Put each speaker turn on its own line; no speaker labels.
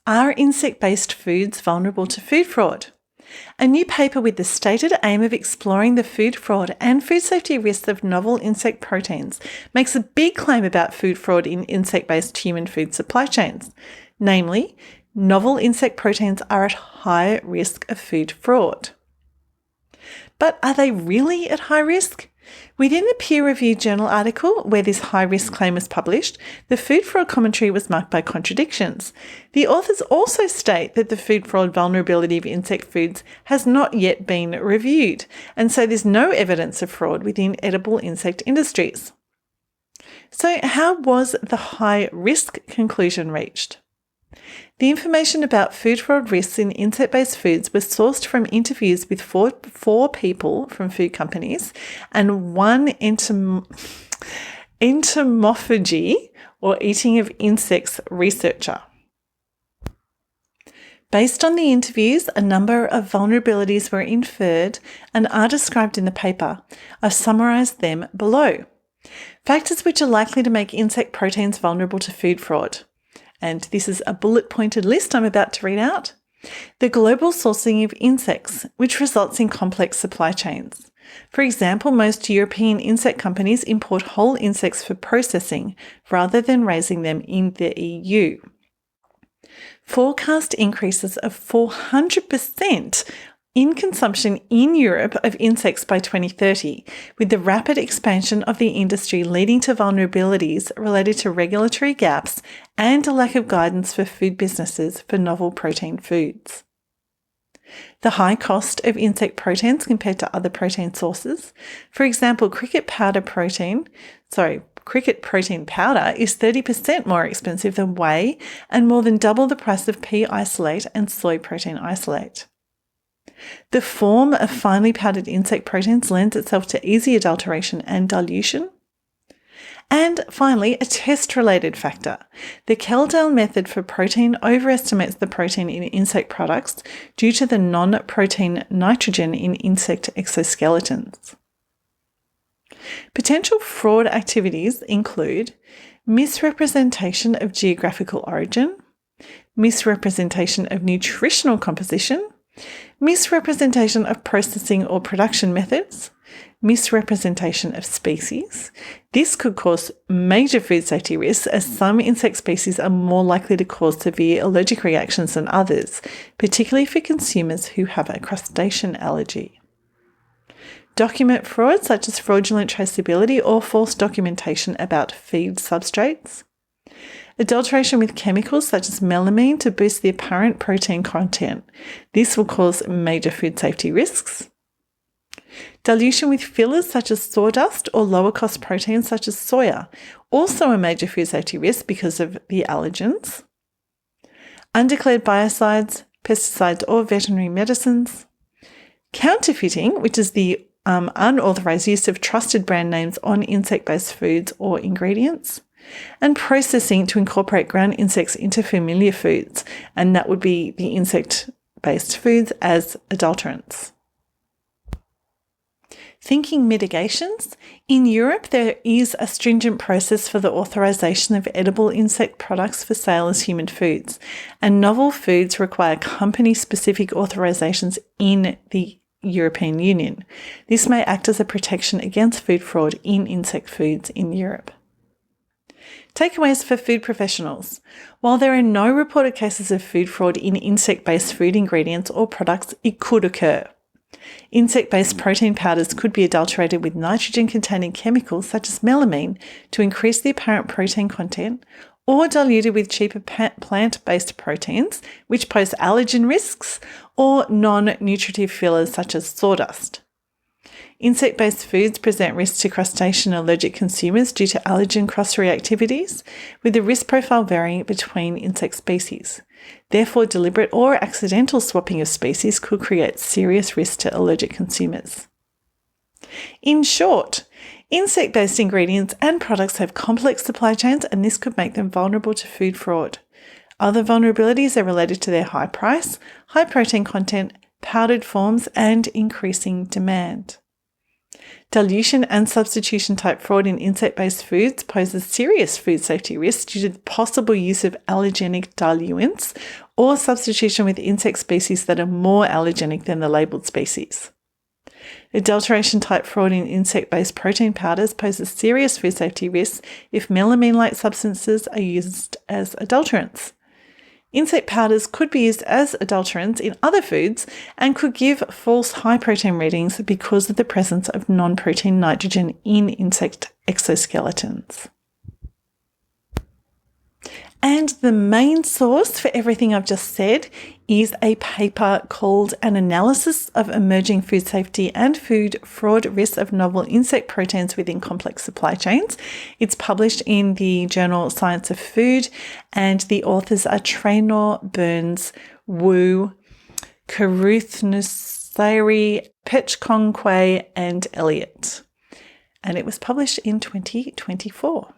Are insect-based foods vulnerable to food fraud? A new paper with the stated aim of exploring the food fraud and food safety risks of novel insect proteins makes a big claim about food fraud in insect-based human food supply chains. Namely, novel insect proteins are at high risk of food fraud. But are they really at high risk? Within the peer-reviewed journal article where this high-risk claim was published, the food fraud commentary was marked by contradictions. The authors also state that the food fraud vulnerability of insect foods has not yet been reviewed, and so there's no evidence of fraud within edible insect industries. So how was the high-risk conclusion reached? The information about food fraud risks in insect-based foods was sourced from interviews with four people from food companies and one entomophagy, or eating of insects, researcher. Based on the interviews, a number of vulnerabilities were inferred and are described in the paper. I've summarised them below. Factors which are likely to make insect proteins vulnerable to food fraud. And this is a bullet-pointed list I'm about to read out. The global sourcing of insects, which results in complex supply chains. For example, most European insect companies import whole insects for processing rather than raising them in the EU. Forecast increases of 400% in consumption in Europe of insects by 2030, with the rapid expansion of the industry leading to vulnerabilities related to regulatory gaps and a lack of guidance for food businesses for novel protein foods. The high cost of insect proteins compared to other protein sources. For example, cricket protein powder is 30% more expensive than whey and more than double the price of pea isolate and soy protein isolate. The form of finely powdered insect proteins lends itself to easy adulteration and dilution. And finally, a test-related factor. The Keldale method for protein overestimates the protein in insect products due to the non-protein nitrogen in insect exoskeletons. Potential fraud activities include misrepresentation of geographical origin, misrepresentation of nutritional composition, misrepresentation of processing or production methods, misrepresentation of species. This could cause major food safety risks, as some insect species are more likely to cause severe allergic reactions than others, particularly for consumers who have a crustacean allergy. Document fraud, such as fraudulent traceability or false documentation about feed substrates. Adulteration with chemicals such as melamine to boost the apparent protein content. This will cause major food safety risks. Dilution with fillers such as sawdust or lower cost proteins such as soya, also a major food safety risk because of the allergens. Undeclared biocides, pesticides or veterinary medicines. Counterfeiting, which is the unauthorized use of trusted brand names on insect-based foods or ingredients. And processing to incorporate ground insects into familiar foods, and that would be the insect-based foods as adulterants. Thinking mitigations. In Europe, there is a stringent process for the authorization of edible insect products for sale as human foods, and novel foods require company-specific authorizations in the European Union. This may act as a protection against food fraud in insect foods in Europe. Takeaways for food professionals. While there are no reported cases of food fraud in insect-based food ingredients or products, it could occur. Insect-based protein powders could be adulterated with nitrogen-containing chemicals such as melamine to increase the apparent protein content, or diluted with cheaper plant-based proteins, which pose allergen risks, or non-nutritive fillers such as sawdust. Insect-based foods present risks to crustacean allergic consumers due to allergen cross-reactivities, with the risk profile varying between insect species. Therefore, deliberate or accidental swapping of species could create serious risk to allergic consumers. In short, insect-based ingredients and products have complex supply chains, and this could make them vulnerable to food fraud. Other vulnerabilities are related to their high price, high protein content, powdered forms, and increasing demand. Dilution and substitution type fraud in insect-based foods poses serious food safety risks due to the possible use of allergenic diluents or substitution with insect species that are more allergenic than the labelled species. Adulteration type fraud in insect-based protein powders poses serious food safety risks if melamine-like substances are used as adulterants. Insect powders could be used as adulterants in other foods and could give false high protein readings because of the presence of non-protein nitrogen in insect exoskeletons. And the main source for everything I've just said is a paper called An Analysis of Emerging Food Safety and Food Fraud Risks of Novel Insect Proteins Within Complex Supply Chains. It's published in the journal Science of Food, and the authors are Traynor, Burns, Wu, Karuthnusari, Pechkonkwe, and Elliott. And it was published in 2024.